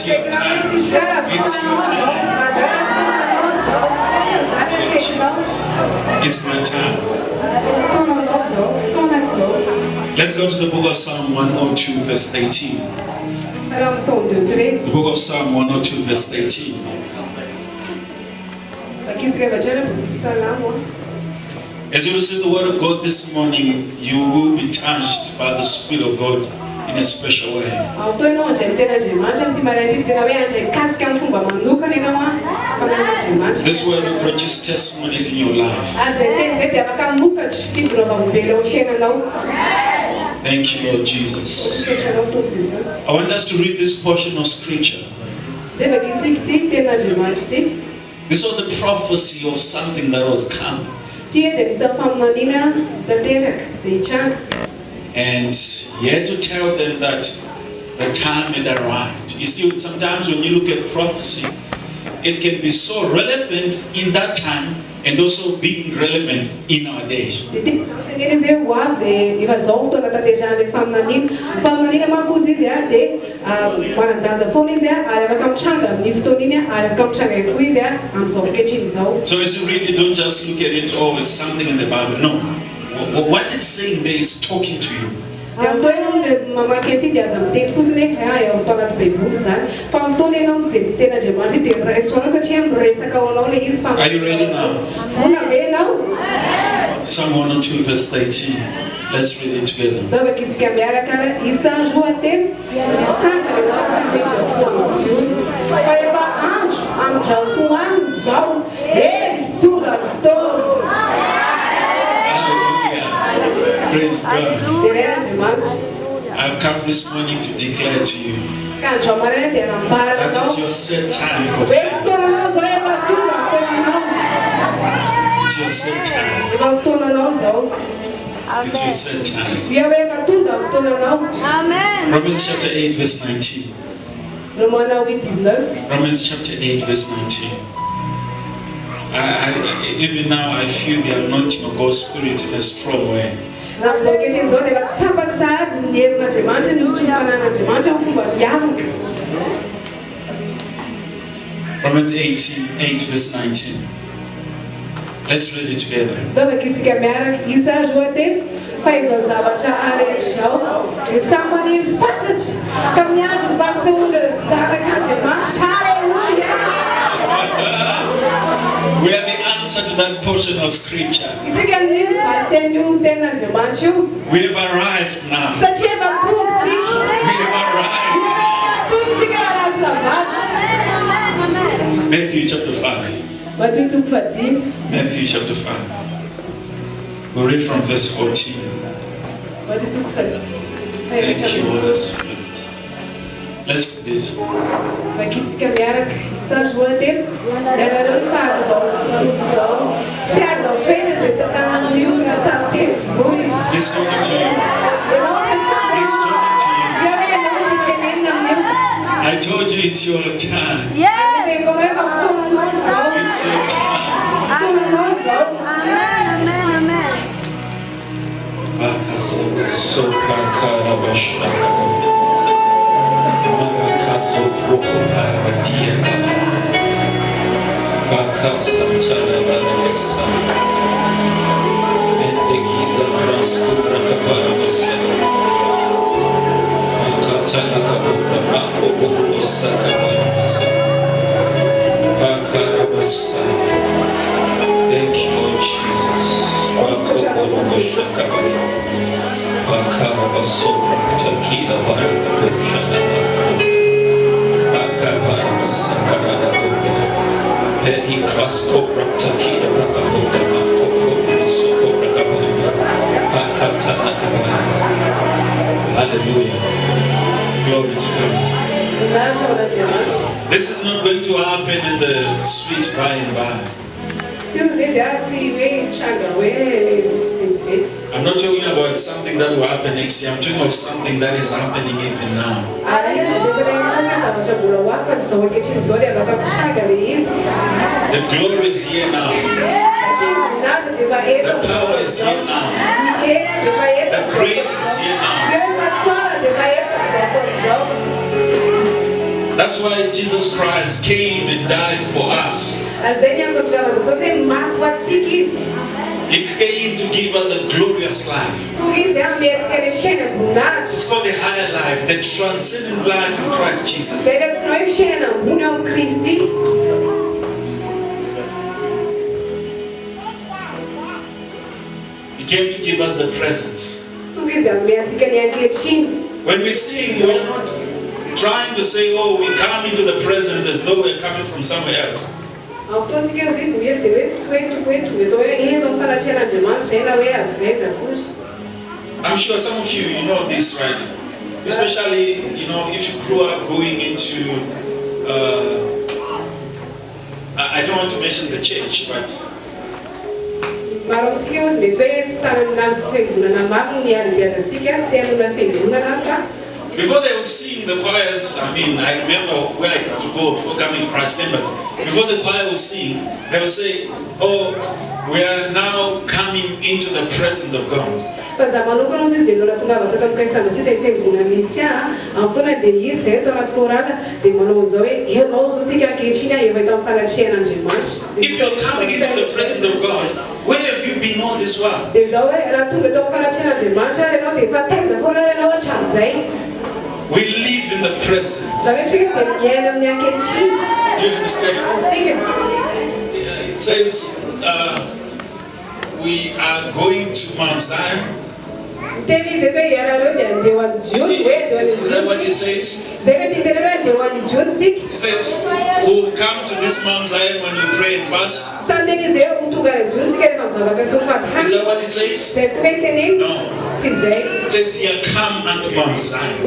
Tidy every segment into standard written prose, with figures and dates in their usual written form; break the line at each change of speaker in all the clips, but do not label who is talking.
It's your time. It's your time. It's my time. Let's go to the book of Psalm 102 verse 18. The book of Psalm 102 verse 18. As you receive the word of God this morning, you will be touched by the Spirit of God in a special way. This word will produce testimonies in your life. Thank you, Lord Jesus. I want us to read this portion of scripture. This was a prophecy of something that was coming. And he had to tell them that the time had arrived. You see, sometimes when you look at prophecy, it can be so relevant in that time and also being relevant in our days. So as you read it, don't just look at it always something in the Bible. No. What it's saying there is talking to you. Are you ready now? Psalm 102 verse 13. Let's read it together. Praise God. I've come this morning to declare to you that it's your set time for faith. It's your set time. It's your set time.
Amen.
Romans chapter 8 verse 19. Romans chapter 8 verse 19. Even now I feel the anointing of God's Spirit in a strong way.
Romans 8
verse 19. Let's read it together. We are the answer to that portion of scripture. We have arrived now. We have arrived. Matthew chapter 5. Matthew chapter 5. We'll read from verse 14. Thank you, Holy Spirit. Let's put this.
He's
talking to you. He's talking to you. I told you it's your time.
Yes.
It's your time.
Amen. Amen.
Thank you, Lord Jesus. Hallelujah. Glory to God. This is not going to happen in the sweet by and by. I'm not talking about something that will happen next year. I'm talking of something that is happening even now. The glory is here now. The power is here now. The grace is here now. That's why Jesus Christ came and died for us. He came to give us the glorious life. It's called the higher life, the transcendent life in Christ Jesus. He came to give us the presence. When we sing, we are not trying to say, oh, we come into the presence as though we're coming from somewhere else. I'm sure some of you know this, right? Especially, if you grew up going into, I don't want to mention the church, but before they would sing, the choirs, I remember where I used to go before coming to Christ Chambers. Before the choir would sing, they would say, oh, we are now coming into the presence of God. If you're coming into the presence of God, where have you been all this while? We live in the presence. Do you understand? It says we are going to Mount Zion. Is that what it says? It says we'll come to this Mount Zion when we pray and fast. Is that what it says? No. It says here, come unto Mount Zion.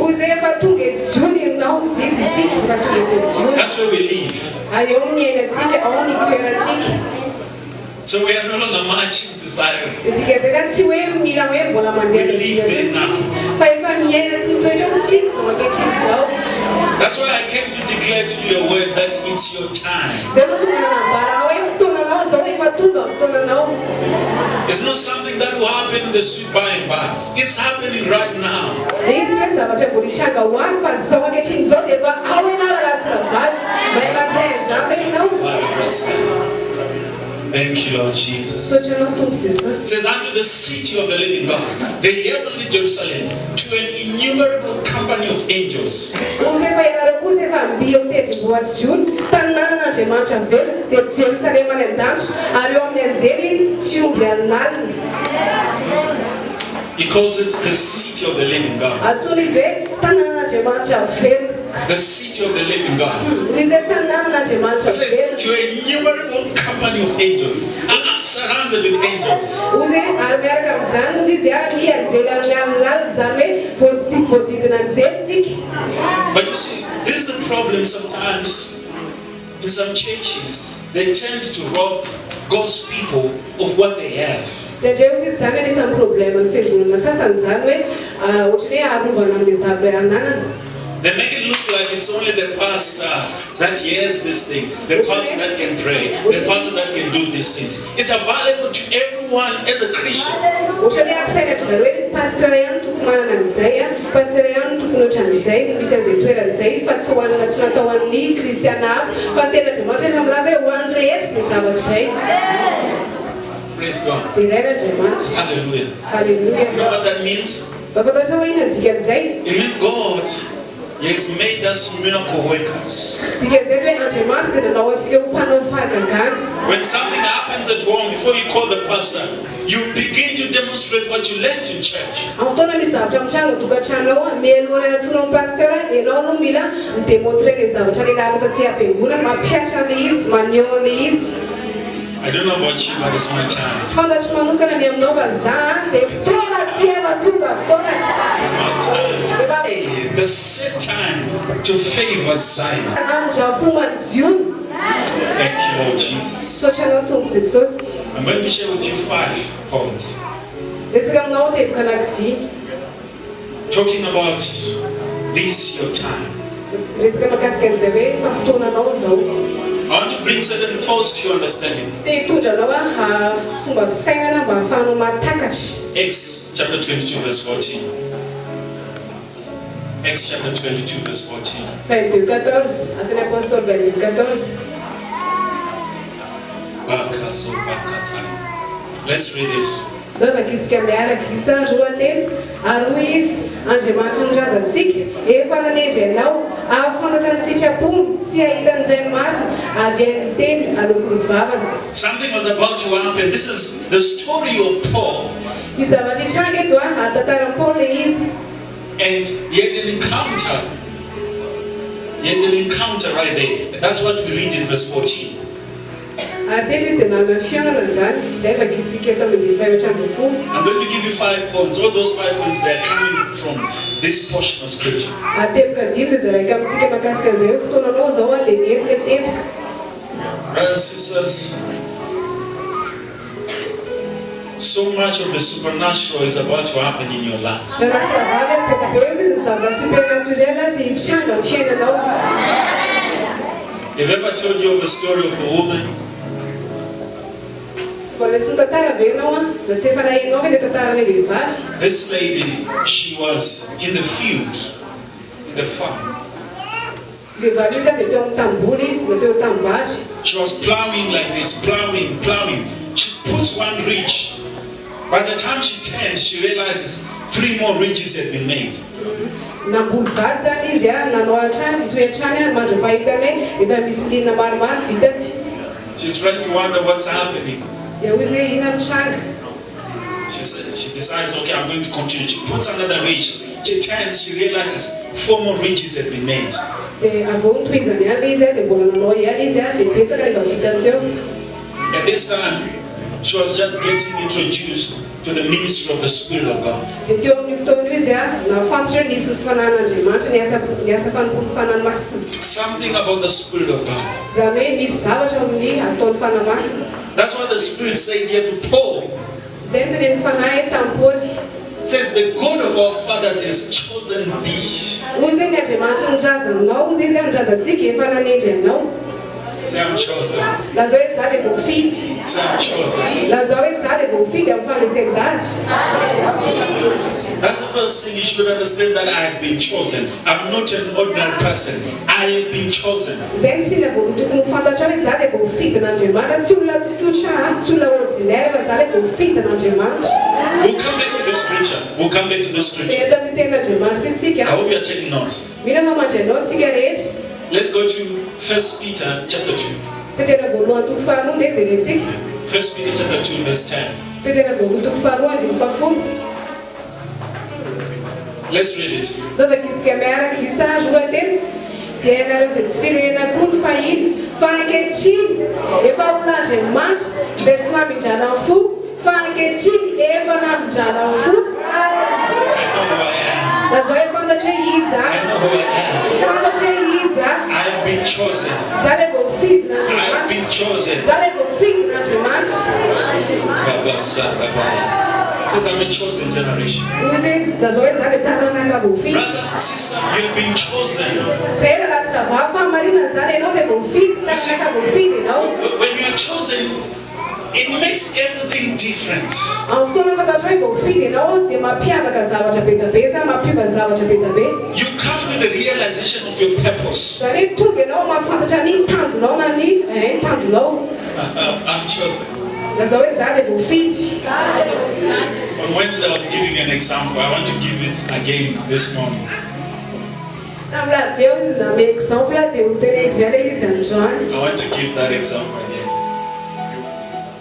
That's where we live. So we are no longer marching to Zion. We live there now. That's why I came to declare to you a word that it's your time. It's not something that will happen in the sweet by and by. It's happening right now. Thank you, Lord Jesus. It says, unto the city of the living God, the heavenly Jerusalem, to an innumerable company of angels. He calls it the city of the living God. The city of the living God. It says, to a innumerable company of angels. I'm surrounded with angels. But you see, this is the problem sometimes in some churches. They tend to rob God's people of what they have. They make it look like it's only the pastor that hears this thing, the pastor that can pray, the pastor that can do these things. It's available to everyone as a Christian. Praise God. Hallelujah. Hallelujah. You know what that means? It means God has made us miracle workers. When something happens at home, before you call the pastor, you begin to demonstrate what you learned in church. I don't know about you, but it's my time. It's my time. Hey, the set time to favor Zion. Thank you, Lord Jesus. I'm going to share with you 5 points. Talking about this your time. I want to bring certain thoughts to your understanding. Acts chapter 22 verse 14. Acts chapter 22, verse 14.
22:14. Asan'ny apôstôly 22:14.
Let's read this.
Tonga miaraka isazy roatelo ary hoy izy Andriamanitra niraza-tsika efa nanendry anao ahafantatra ny sitrapony sy ahita ny ray marina ary hainy teny aloky ny vavana.
Something was about to happen. This is the story of Paul.
Izy zavatra hitranga eto ary tantaran'i Paul izy.
And he had an encounter. He had an encounter right there. That's what we read in verse 14.
Ary teto izy dia nanao fiainana zany, izay vakitsika eto amin'ny 5:10.
I'm going to give you 5 points. All those 5 points, they're coming from this portion of scripture.
Ary teboka dimy zay zaraika amintsika mahakasika an'izay hoe fotoananao zao dia nety le teboka.
Brothers and sisters, so much of the supernatural is about to happen in your life.
Raha savavy petabe izy ny zavatra supernaturel zay hitranga amin'ny fiainanao.
Have you ever told you of a story of a woman? This lady, she was in the field, in the farm. She was plowing like this, plowing. She puts one ridge. By the time she turned, she realizes 3 more ridges had been made. She's trying to wonder what's happening. She decides, okay, I'm going to continue. She puts another ridge. She turns, she realizes 4 more ridges have been made. At this time, she was just getting introduced to the ministry of the Spirit of God. Something about the Spirit of God. That's what the Spirit said here to Paul. It says, the God of our fathers has chosen thee. Say, I'm chosen. Say, I'm chosen. That's the first thing you should understand, that I have been chosen. I'm not an ordinary person. I have been chosen. We'll come back to the scripture. I hope you are taking notes. Let's go to 1 Peter chapter 2. 1 Peter chapter 2 verse 10. Let's read it. I know who I am. I have been chosen. I have been chosen. It says I'm a chosen generation. Brother, sister, you have been chosen. When you are chosen, it makes everything different. You come to the realization of your purpose. I'm chosen. On Wednesday I was giving an example. I want to give it again this morning. I want to give that example again.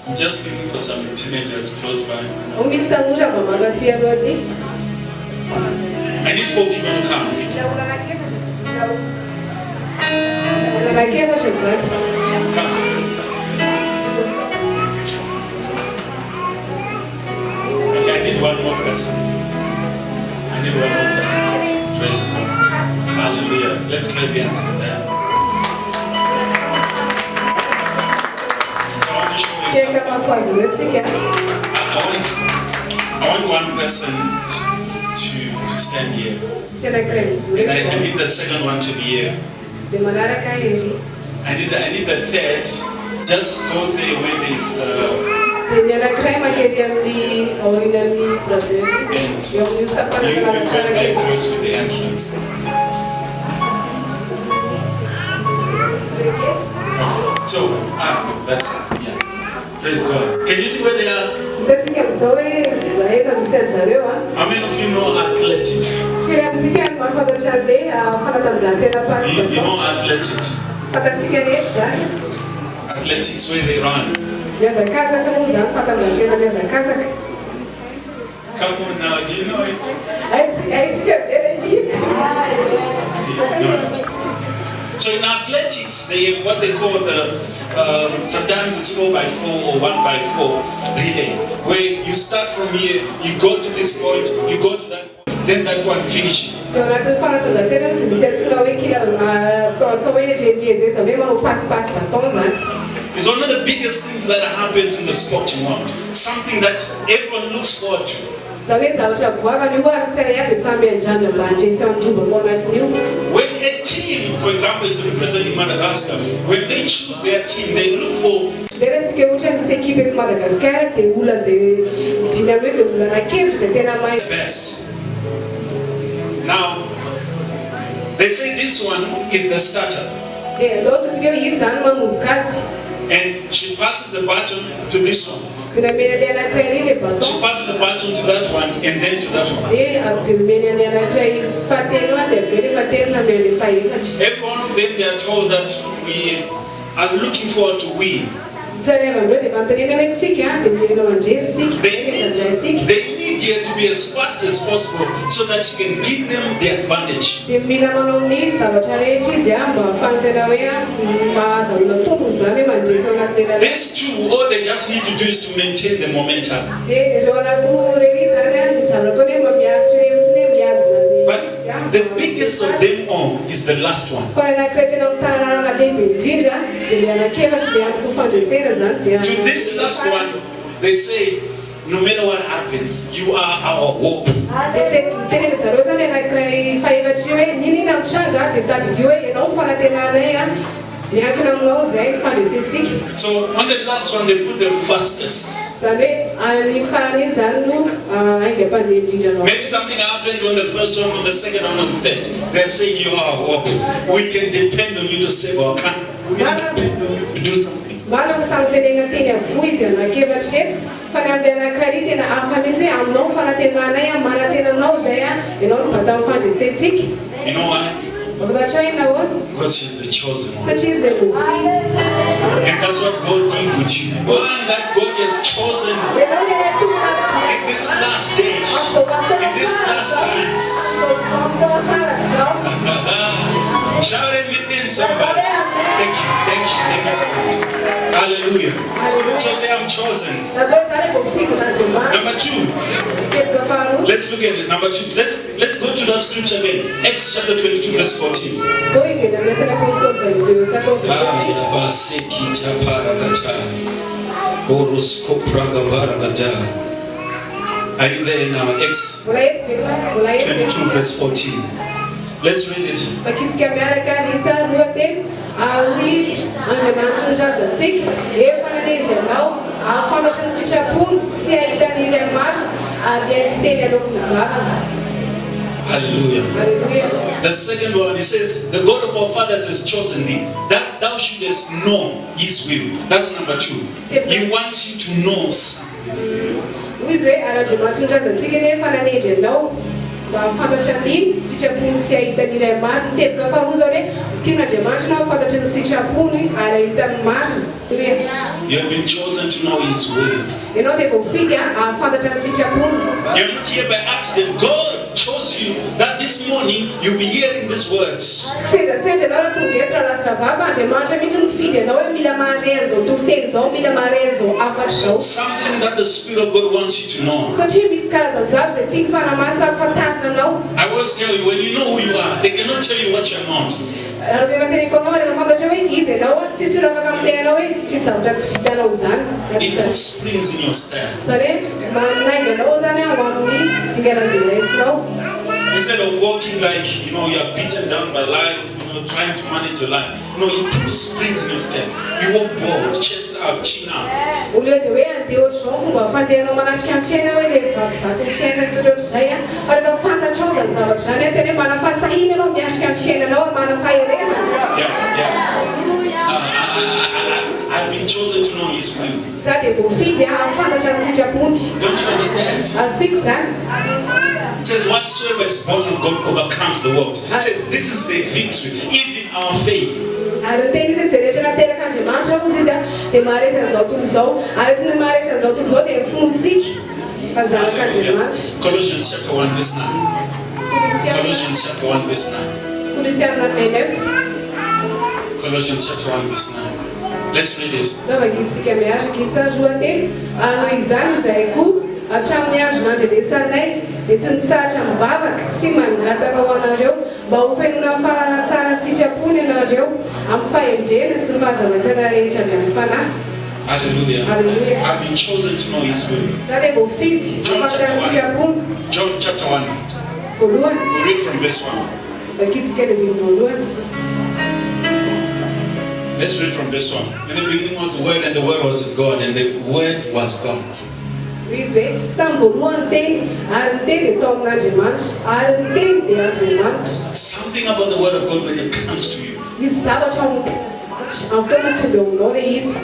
I'm just looking for some teenagers close by. I need 4 people to come. Come. Okay, I need 1 more person. Praise God. Hallelujah. Let's clap the hands for that. I want 1 person to stand here. And I need the second one to be here. I need the third. Just go there where there's the you go there close to the entrance. So, that's it. Yeah. Praise God. Can you see where they are? How many of you know athletics? You know athletics? Athletics where they run. Come on now, do you know it? So in athletics, they have what they call the, sometimes it's 4x4 or 1x4 relay, where you start from here, you go to this point, you go to that point, then that one finishes. It's one of the biggest things that happens in the sporting world, something that everyone looks forward to. When a team, for example, is representing Madagascar, when they choose their team, they look for the best. Now, they say this one is the starter. And she passes the baton to this one. She passes the baton to that one and then to that one. Every one of them, they are told that we are looking forward to win. They need her to be as fast as possible so that she can give them the advantage. These two, all they just need to do is to maintain the momentum. But the biggest of them all is the last one. To this last one, they say, no matter what happens, you are our hope. So on the last one, they put the fastest. Maybe something happened on the first one, on the second one, on the third. They're saying you are our hope. We can depend on you to save our country. We can depend on you to do something. You know why? Because she's the chosen one. And that's what God did with you. One that God has chosen in this last day, in these last times. Shout amen, somebody. Thank you, thank you, thank you so much. Hallelujah. So say, I'm chosen. Number two. Let's look at it. Number two. Let's go to that scripture again. Acts chapter 22, verse 14. Are you there now? Acts 22, verse 14. Let's read it. Hallelujah. The second one, it says, the God of our fathers has chosen thee, that thou shouldest know his will. That's number two. He wants you to know something. You have been chosen to know his will. You're not here by accident. God chose you that this morning you'll be hearing these words. Something that the Spirit of God wants you to know. I always tell you, when you know who you are, they cannot tell you what you're not. It puts springs in your step. Instead of walking like, you are beaten down by life, trying to manage your life. No, it puts springs in your step. You walk bold, chest out, chin out.
dia ohatr'izao fomba fandehanao manatrika amin'ny fiainana hoe ilay vakivaky ny fiainana sy ohatr'izay a fa rehefa fantatrao zany zavatra zany a tena hoe manafahasahina ianao miatrika amin'ny fiainanao ary manafaherezana.
I've been chosen to know His will.
Za dia voafidy ahafantatra ny sitrapony.
Don't you understand?
Aziko zany.
It says, whatsoever is born of God overcomes the world. It says, this is the victory, even our faith.
Ary ny teny izy izay rehetra naterak'Andriamanitra ozy izy a dia maharesy an'izao tontolo izao ary tena maharesy an'izao tontolo izao dia ny finoantsika fa zanak'Andriamanitra.
Colossians chapter 1 verse 9. Colossians chapter 1 verse 9.
Colossiens 9.
Colossians chapter 1 verse 9. Let's read it.
Vavantsika miaraka isa roateny anoho izany izahay koa hatramin'ny andro nandrenesanay dia tsy nisahatra mibavaka sy mangataka ho anareo mba ho fenona farana tsara ny sitrapony ianareo amin'ny fahendrena sy ny fahazavaisana rehetra avy amin'ny fanahy.
Hallelujah.
Hallelujah.
I've been chosen to know His will.
Za dia voafidy hampafaka sitrapony.
John chapter 1.
Voalohany.
We read from verse 1.
Vakitsika ny andiny voalohany.
Let's read from verse 1. In the beginning was the Word, and the Word was God, and the Word was God.
Izy hoe tamin'ny voalohany teny ary ny teny dia tao amin'Andriamanitra ary ny teny dia Andriamanitra.
Something about the Word of God when it comes to you.
Misy zavatra amin'ny fotoana tonga aminao ilay izy.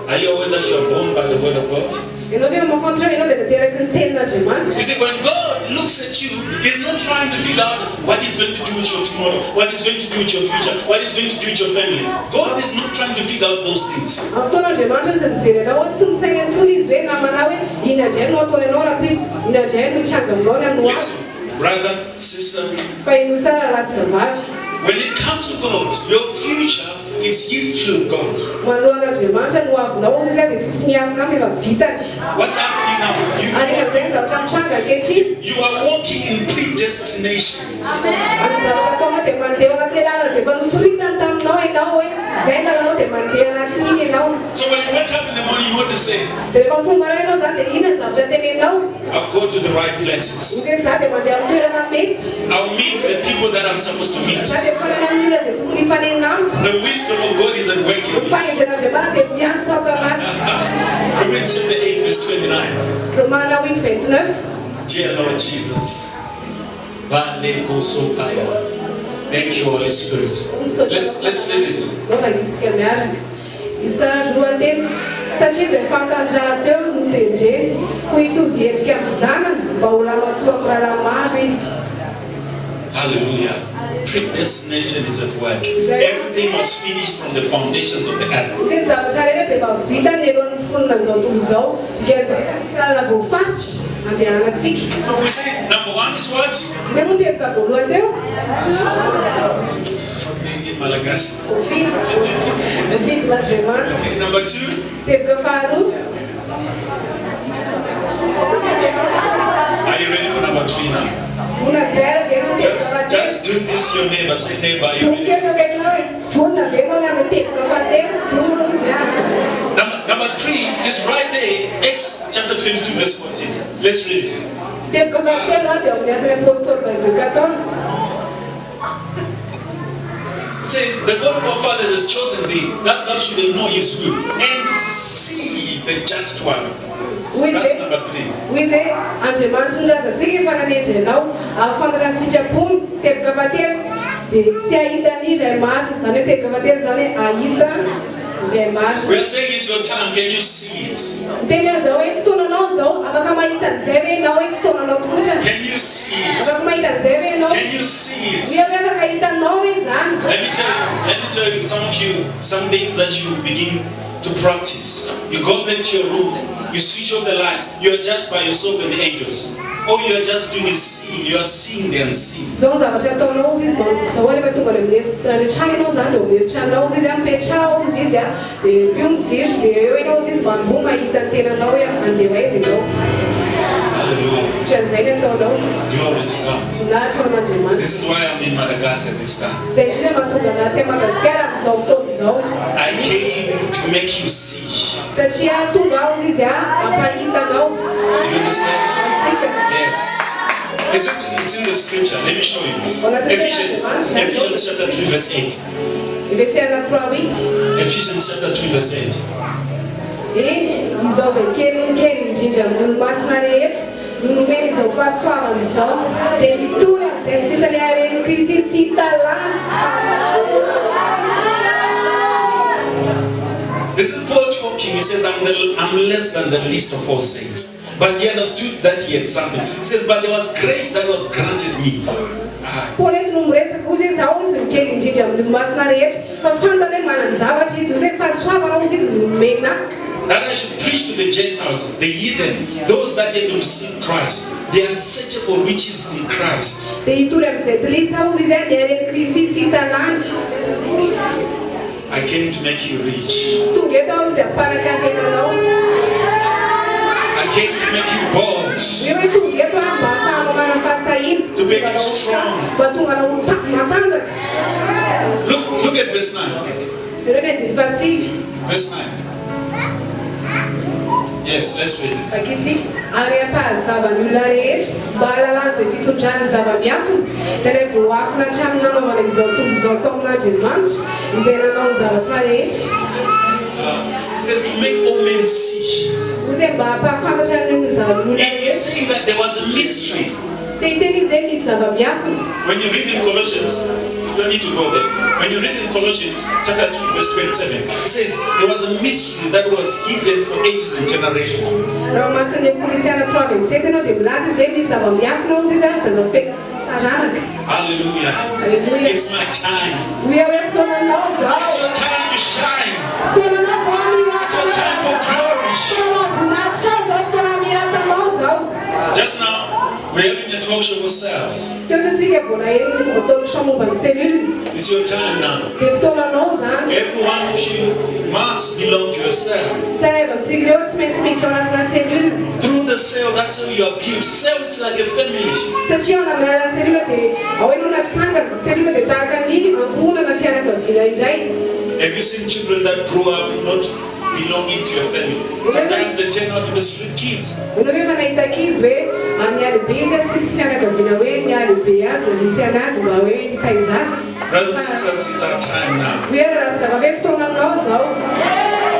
Are you aware that you are born by the Word of God?
Ianao ve mahafantatra hoe ianao dia nateraky ny tenin'Andriamanitra?
You see, when God looks at you, He's not trying to figure out what He's going to do with your tomorrow, what He's going to do with your future, what He's going to do with your family. God is not trying to figure out those things.
Amin'ny fotoan'Andriamanitra izy mijery anao tsy misaina intsony izy hoe namana hoe inandray no ataony anao rapiso, inandray no hitranga aminao ny anoavy.
Listen, brother, sister,
Fa ino tsara raha sy ravavy.
when it comes to God, your future is history with God.
Manohan'Andriamanitra no avinao izy dia tsisy miafina aminy efa vitany.
What's happening now?
Ary amin'izay ny zavatra mitranga ankehitriny.
You are walking in predestination.
Amin'ny zavatra ataonao dia mandeha anaty lalana izay efa nosoritany taminao ianao hoe izay lalanao dia mandeha anatiny iny ianao.
So when you wake up in the morning, you want to say,
Dia rehefa mifoha maraina ianao zany dia inona zavatra tenenao?
I'll go to the right places.
Nke za dia mandeha amin'ny toerana mety.
I'll meet the people that I'm supposed to meet.
Za dia mifanena amin'ny olona izay tokony hifanena amiko.
The wisdom of God is at work in me.
Fahendren'Andriamanitra dia miasa ato anaty.
Romans chapter 8 verse 29.
Romana 8:29.
Dear Lord Jesus. Thank you, Holy Spirit. Let's read it.
Vavantsika miaraka. Isa roateny satria izay fantanjaha teo no tendreny ho hitovy endrika amin'ny zanany mba ho lamatoa amin'ny raharaha maro izy.
Hallelujah. Predestination is at work. Everything was finished from the foundations of the earth.
Izay zavatra rehetra dia efa vita ny alohan'ny fononan'izao tontolo izao. Dikan'izay lalana voafaritra andehanantsika.
So we say number 1 is what?
Hoe moa teboka voalohany teo?
In Malagasy.
Voafidy l'Andriamanitra.
Okay, number 2.
Teboka faharoa.
Are you ready for number 3 now?
Vonona amin'izay ara ve no teboka
Just do this to your neighbor. Say, neighbor, are you ready?
Tonkena vetlao hoe vonona ve no amin'ny teboka fahatelo tongolo izy.
Number 3 is right there. Acts chapter 22 verse 14. Let's read it.
Teboka fahatelo dia amin'ny asan'ny apôstôly 22:14.
It says, the God of our fathers has chosen thee, that thou shouldst know His will, and see the just one. That's number 3.
Izy Andriamanitra nirazatsika efa nanendrenao ahafantatra ny sitrapony teboka fahatelo dia sy ahita ny iray marina. Zany hoe teboka fahatelo zany hoe ahita iray marina.
We are saying it's your time. Can you see it?
Teny zao hoe fotoananao zao afaka mahita an'izay ve ianao hoe fotoananao tokotra?
Can you see it?
Afaka mahita an'izay ve ianao?
Can you see it?
Hoe afaka hitanao hoe zany.
Let me tell you some of you some things that you begin to practice. You go back to your room, you switch off the lights, you are just by yourself and the angels. All you are just doing is seeing. You are seeing the unseen.
Zao zavatra ataonao izy izy manoksa rehefa tonga any trano ianao zany dia mieritrannao izy ampetrao izy izy a dia bio mijiro dia eo ianao izy manbo mahita ny tenanao hoe mandeha aiza ianao.
Hallelujah.
Ohatran'izay ny ataonao.
Glory to God.
Nahatra ao an'Andriamanitra.
This is why I'm in Madagascar this time.
Izay indrindra mahatonga anahy tsy Madagasikara amin'izao fotoana izao.
I came to make you see.
Satria tonga aho izy ampahitanao.
Do you understand?
Masika.
Yes. It's in the scripture. Let me show you. Ephesians chapter 3 verse 8.
Efesiana 3:8.
Ephesians chapter 3 verse 8.
izao zay kelikely indrindra amin'ny masina rehetra no nomeny izao fahasoavana izao dia mitory amin'izay fisan'ny haren'i Kristy tsy talana.
This is Paul talking. He says, I'm less than the least of all saints. But he understood that he had something. He says, but there was grace that was granted me.
Paul no miresaka ozy izaho izy mikely indrindra amin'ny masina rehetra fa fantany hoe manan-javatra izy ozy fahasoavana ozy izy nomena.
That I should preach to the Gentiles, the heathen, those that haven't received Christ, the unsearchable riches in Christ.
Dia hitory amin'izay tilisa ozy izy ny haren'i Kristy tsy talandy.
I came to make you rich.
Tonga eto aho izy hampanan-karenanao.
I came to make you bold.
Hoe tonga eto aho mba ahafahana manana fahasahina.
To make you strong.
Mba tonga anao matanjaka.
Look at verse 9.
Jereo ny andiny fahasivy.
Verse 9. Yes, let's read it.
Fakitsika ary ampahazavan'ny olona rehetra mba halalana izay fitondrany zava-miafina dia ilay voafina hatramin'ny nanaovana izao tombony izao atao amin'Andriamanitra izay nanao ny zavatra rehetra.
It says to make all men see.
Ozy mba hampahafantatra ny zava-olona
He is saying that there was a mystery.
Dia hiteny izy hoe misy zava-miafina.
When you read in Colossians, you don't need to go there. When you read in Colossians chapter 3 verse 27, it says there was a mystery that was hidden for ages and generations.
Raha makiny Kolosiana 3:27 ianao dia milaza izy hoe misy zava-miafina ozy izy zava-fe taranaka.
Hallelujah.
Hallelujah.
It's my time.
Hoe hoe fotoananao zao.
It's your time to shine.
Fotoananao zao amiranao.
It's your time for glory.
Fotoananao voninahitra zao fotoana amiranao zao.
Just now, we're having a talk show ourselves.
Teo zatsika vao naheno talk show momba ny cellule.
It's your time now.
Dia fotoananao zany.
Every one of you must belong to yourself.
Tsara eva amintsika ireo tsy maintsy miditra ao anatina cellule.
Through the cell, that's how you are built. Cell, it's like a family.
Satria ao amin'ny alalan'ny cellule dia ao ianao natsangana. Cellule dia tahaka ny ankohonana fianakaviana iray.
Have you seen children that grow up not belonging to your family? Sometimes they turn out to be street kids.
Ianao hoe efa nahitaka izy hoe amin'ny alehibe izy tsisy fianakaviana hoe ny alehibe azy na nisy anazy mba hoe nitaiza azy.
Brothers and sisters, it's our time now.
Hoe raha sy lava hoe fotoananao zao.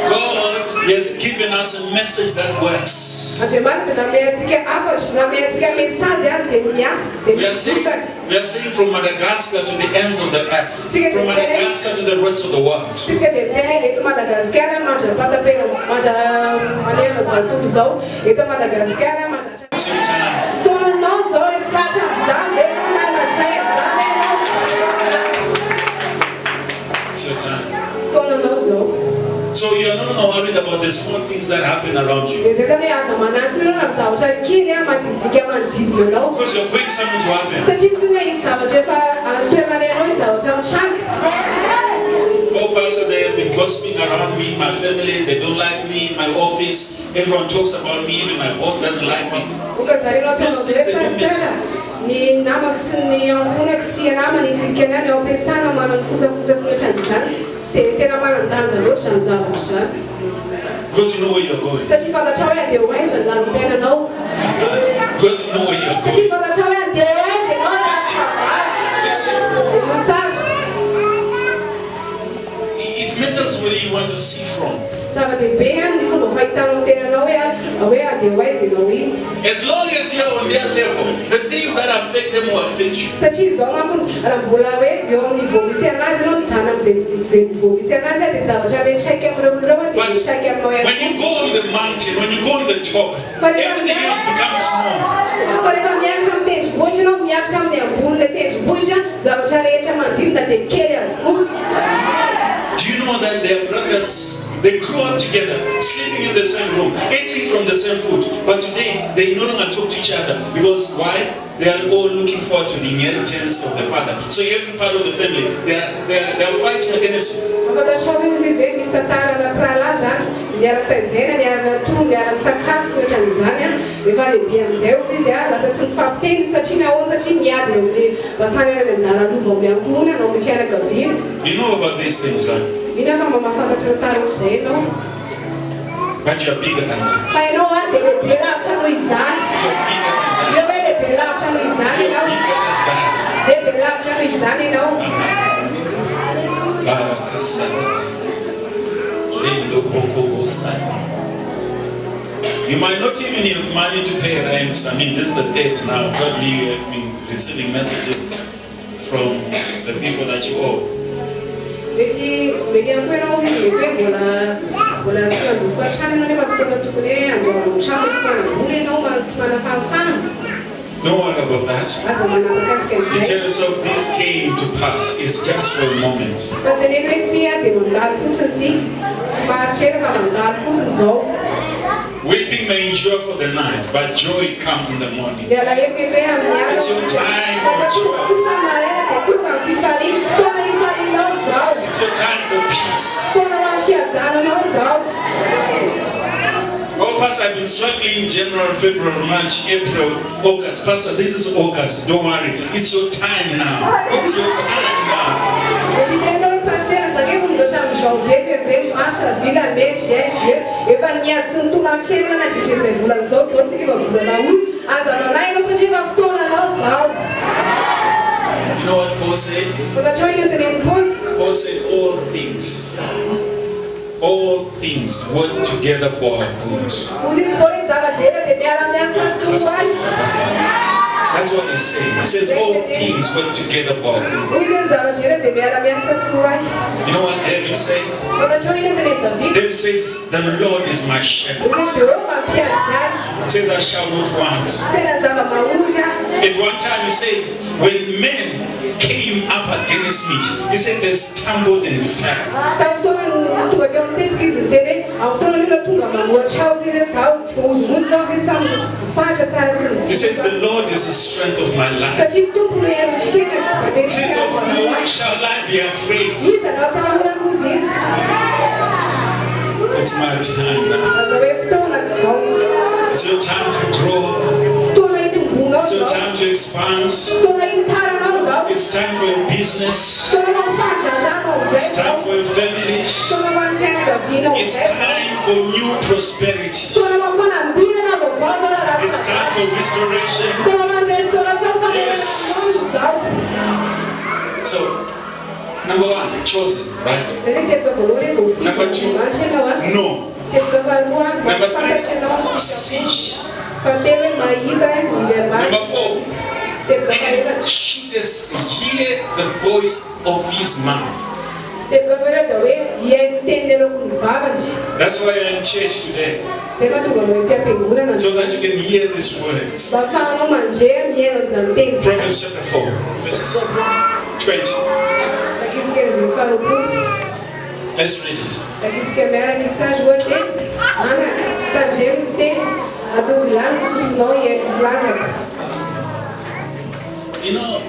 God has given us a message that works.
Andriamanitra dia namehantsika afatra, namehantsika mesazy azy izay miasa, izay misokatra.
We are saying from Madagascar to the ends of the earth, from Madagascar to the rest of the world.
Tsika dia miteny eto Madagasikara mandra-patapera manerana zao tontolo zao, eto Madagasikara mandra-.
It's your time.
Fotoananao zao resy lahatra amin'izany hoe manatray amin'izany ianao.
It's your time.
Fotoananao zao.
So you are no longer worried about the small things that happen around you.
Dia zay zany hoe aza manantso ireo na zavatra kely matsitsika manodidina anao.
Because you're going something to happen.
Satria tsy hoe izy zavatra efa toerana ianao izy zavatra mitranga.
Oh, Pastor, they have been gossiping around me, my family, they don't like me, my office, everyone talks about me, even my boss doesn't like me.
Ukazarinao tsy anao hoe pastera, ny namako sy ny ankonako sy anamany tilikana ny ao am-piasana manana fosafosa sy mihoatra an'izany. Tsy dia tena manan-danja loatra ny zavatra zany.
Because you know where you're going.
Satria fantatra hoe andeha ho aiza ny lalom-piainanao.
Because you know where you're going.
Satria fantatra hoe andeha ho aiza ianao raha sy
Listen.
monsatra.
It matters where you want to see from.
Zava-dehibe ny fomba fahitanao tenanao hoe andeha ho aiza ianao iny.
As long as you're on their level, the things that affect them will affect you.
Satria izao manko raha mbola hoe eo amin'ny vao misy anazy ianao mijana amin'izay vao misy anazy dia zavatra metraiky amin'ireo dia metraiky aminao ihany.
When you go on the mountain, when you go on the top, everything else becomes small.
Fa rehefa miakatra amin'ny tendrombohitra ianao miakatra amin'ny ambon'ilay tendrombohitra zavatra rehetra manodidina dia kely avokoa.
Do you know that their brothers, they grew up together, sleeping in the same room, eating from the same food, but today they no longer talk to each other because why? They are all looking forward to the inheritance of the father. So every part of the family, they are fighting against it.
Fantatra hoe izy hoe misy tantarana pralahy zany, niara-taizena, niara-natoro, niara-tsakafo sy ny ohatran'izany a, efa lehibe amin'izay ozy izy a, lasa tsy mifampiteny satria nahoana satria miady eo amin'ny basany any anjara lova amin'ny ankohona na amin'ny fianakaviana.
You know about these things, right?
Ino efa mba mahafantatra ny tara ohatr'izay ianao.
But you are bigger than that.
Fa ianao a dia lehibe lavitra noho izany.
You are bigger than
Io hoe lehibe lavitra noho izany
You are
ianao.
bigger than that.
Lehibe lavitra noho izany ianao.
Barakasana. Lendo boko bosana. You might not even have money to pay rent. I mean, this is the date now. Probably you have been receiving messages from the people that you owe. Don't worry about that. You tell yourself this came to pass. It's just for a moment. Weeping may endure for the night, but joy comes in the morning. It's your time for joy. It's your time for peace. Oh, Pastor, I've been struggling January, February, March, April, August. Pastor, this is August. Don't worry. It's your time now. It's your time now. You know what Paul said? Paul said all things work together for our good. That's what he's saying. He says all things work together for our good. You know what David says? David says, the Lord is my shepherd. He says, I shall not want. At one time he said, when men came up against me, he said they stumbled and fell. He says the Lord is the strength of my life. He says of whom shall I be afraid? It's my time now. It's your time to grow. It's your time to expand. It's time for your business. It's time for your family. It's time for new prosperity. It's time for restoration. Yes. So, number one, chosen, right? Number two, no. Number three, see. Number four, and she does hear the voice of his mouth. That's why you're in church today. So that you can hear these words. Proverbs chapter 4, verse 20. Let's read it. You know,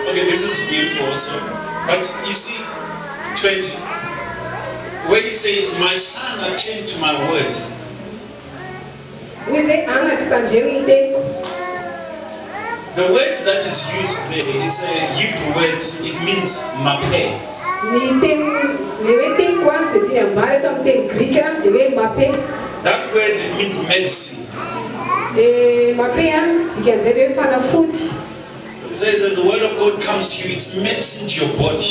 okay, this is beautiful also. But you see, 20, where he says, my son, attend to my words. The word that is used there, it's a Hebrew word, it means mapeh. That word means medicine. It says as the word of God comes to you, it's medicine to your body.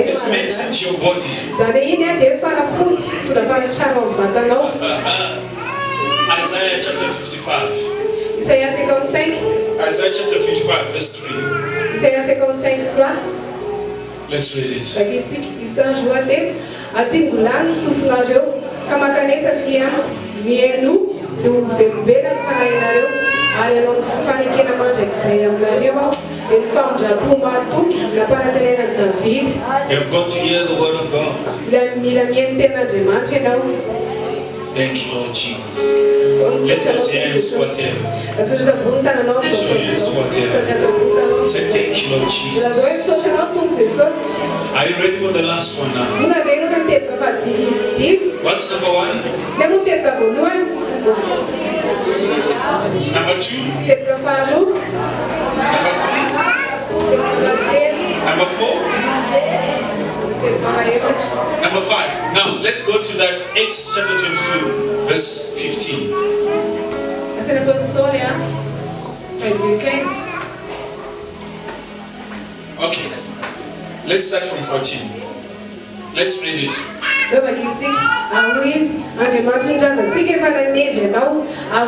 It's medicine to your body. Isaiah chapter 55. Isaiah chapter 55 verse 3. Let's read it. You've got to hear the word of God. Thank you, Lord Jesus. Lift those hands towards heaven. Lift your hands towards heaven. Say thank you, Lord Jesus. Are you ready for the last one now? What's number one? Number two? Number three? Number four? Number 5. Now let's go to that Acts chapter 22 verse 15. Okay, let's start from 14. Let's read it.
Vavakitsika ahoy izy Andriamanitra niraza-tsika efa nanendry ianao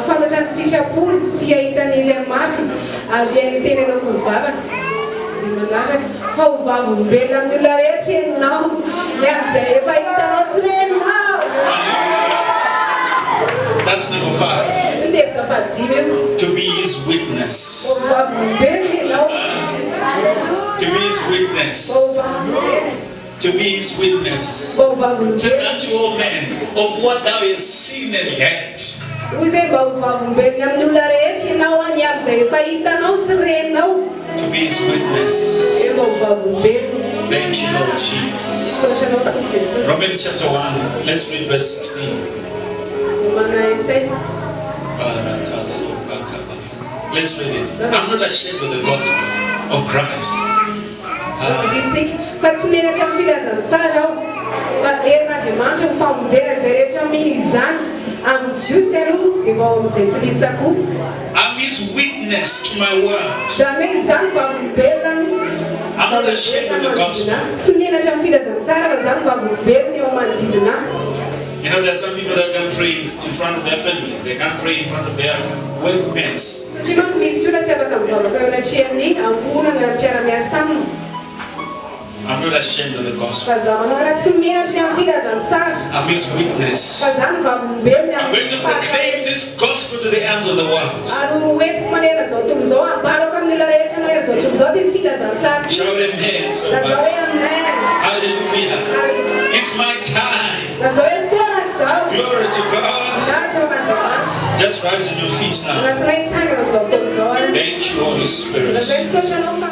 fantatra ny sitrapony sy ahitany iray marina ary hainy teny anao ko mivavaka dia manatraka fa ho vavolombelona amin'ny olona rehetra ianao ny amin'izay efa hitanao sy renao.
That's number 5.
Tebika fahadimy eo.
To be his witness.
Ho vavolombelona ianao.
To be his witness.
Ho vavolombelona.
To be his witness.
Ho vavolombelona.
Says unto all men of what thou hast seen and heard.
Hoy izay mba ho vavolombelona amin'ny olona rehetra ianao any amin'izay efa hitanao sy renao.
To be his witness.
Mba ho vavolombelona.
Thank you, Lord Jesus.
Sotranao tompon Jesosy.
Romans chapter 1. Let's read verse 16. Let's read it. I'm not ashamed of the gospel of Christ.
Fa tsy menatra amin'ny filazantsara aho fa herin'Andriamanitra ho famonjena izay rehetra miny izany amin'ny jiosy aloha dia vao amin'izay mpilisako.
I'm his witness to my word.
Izany hoe izany vavolombelona.
I'm not ashamed of the gospel.
Tsy menatra amin'ny filazantsara fa izany vavolombelona eo manodidina.
You know, there are some people that can pray in front of their families. They can't pray in front of their workmates.
Satria manko misy olona tsy afaka mivavaka eo anatrehan'ny ankonana ny mpiara-miasa aminy.
I'm not ashamed of the gospel.
Fa zaho manokana tsy menatra ny amin'ny filazantsara.
I'm his witness.
Fa izany vavolombelona
I'm going to proclaim this gospel to the ends of the world.
Ary hoentiko manena zao tontolo zao ambarako amin'ny olona rehetra manena zao tontolo zao dia filazantsara.
Shout amen,
Lazao
somebody.
hoe amen.
Hallelujah. It's my time.
Lazao hoe fotoana izao.
Glory to God. Just rise on your feet now.
Lazao hoe hitsangana amin'izao fotoana izao.
Thank you, Holy Spirit.
Lazao hoe misaotra anao fa